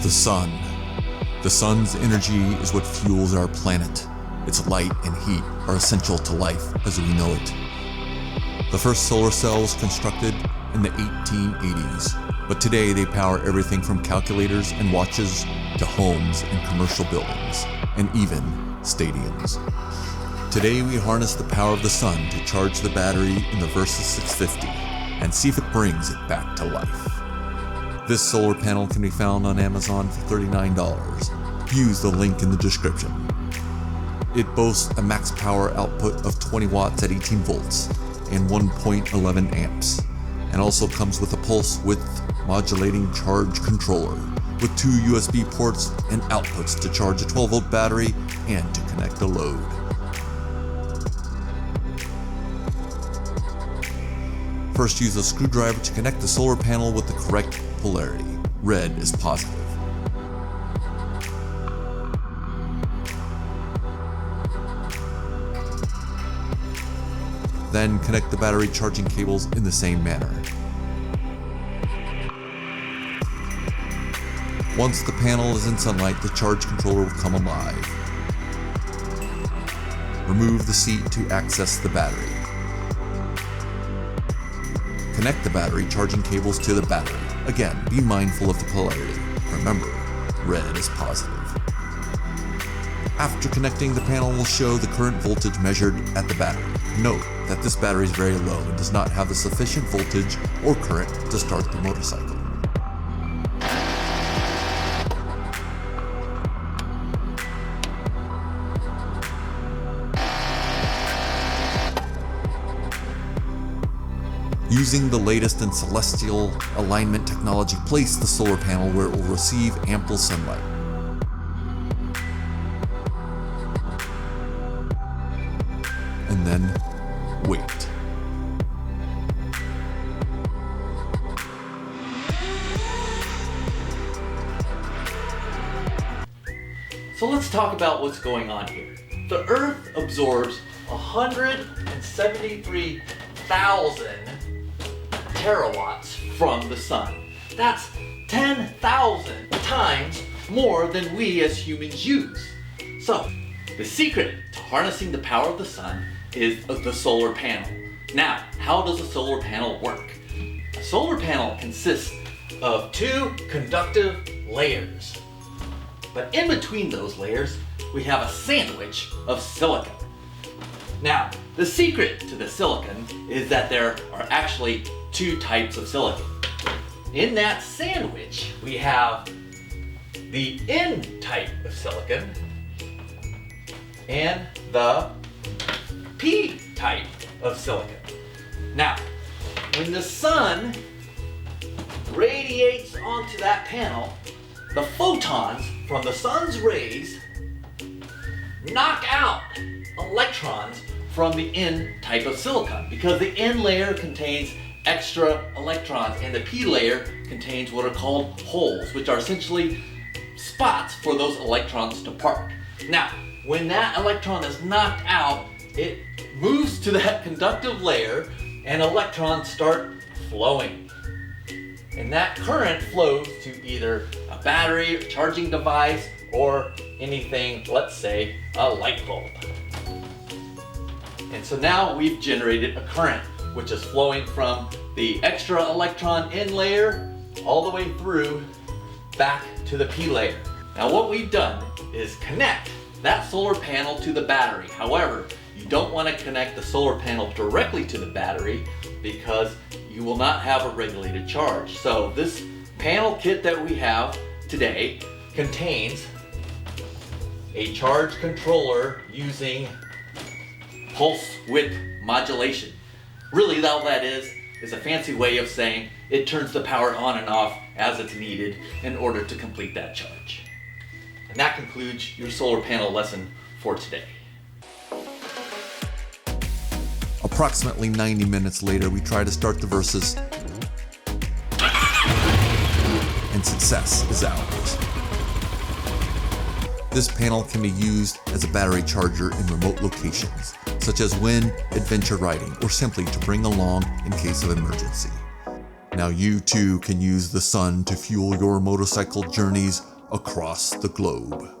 The sun. The sun's energy is what fuels our planet. Its light and heat are essential to life as we know it. The first solar cell was constructed in the 1880s, but today they power everything from calculators and watches to homes and commercial buildings, and even stadiums. Today we harness the power of the sun to charge the battery in the Versys 650 and see if it brings it back to life. This solar panel can be found on Amazon for $39. Use the link in the description. It boasts a max power output of 20 watts at 18 volts and 1.11 amps, and also comes with a pulse width modulating charge controller with 2 USB ports and outputs to charge a 12-volt battery and to connect a load. First, use a screwdriver to connect the solar panel with the correct polarity. Red is positive. Then connect the battery charging cables in the same manner. Once the panel is in sunlight, the charge controller will come alive. Remove the seat to access the battery. Connect the battery charging cables to the battery. Again, be mindful of the polarity. Remember, red is positive. After connecting, the panel will show the current voltage measured at the battery. Note that this battery is very low and does not have the sufficient voltage or current to start the motorcycle. Using the latest in celestial alignment technology, place the solar panel where it will receive ample sunlight. And then wait. So let's talk about what's going on here. The Earth absorbs 173,000 terawatts from the sun. That's 10,000 times more than we as humans use. So, the secret to harnessing the power of the sun is the solar panel. Now, how does a solar panel work? A solar panel consists of 2 conductive layers. But in between those layers, we have a sandwich of silicon. Now, the secret to the silicon is that there are actually 2 types of silicon. In that sandwich, we have the N type of silicon and the P type of silicon. Now, when the sun radiates onto that panel, the photons from the sun's rays knock out electrons from the N type of silicon, because the N layer contains extra electrons and the P layer contains what are called holes, which are essentially spots for those electrons to park. Now, when that electron is knocked out, it moves to that conductive layer and electrons start flowing. And that current flows to either a battery, a charging device, or anything, let's say, a light bulb. And so now we've generated a current which is flowing from the extra electron N layer all the way through back to the P layer. Now what we've done is connect that solar panel to the battery. However, you don't want to connect the solar panel directly to the battery because you will not have a regulated charge. So this panel kit that we have today contains a charge controller using pulse width modulation. Really, all that is a fancy way of saying it turns the power on and off as it's needed in order to complete that charge. And that concludes your solar panel lesson for today. Approximately 90 minutes later, we try to start the Versys, and success is ours. This panel can be used as a battery charger in remote locations, such as when adventure riding or simply to bring along in case of emergency. Now you too can use the sun to fuel your motorcycle journeys across the globe.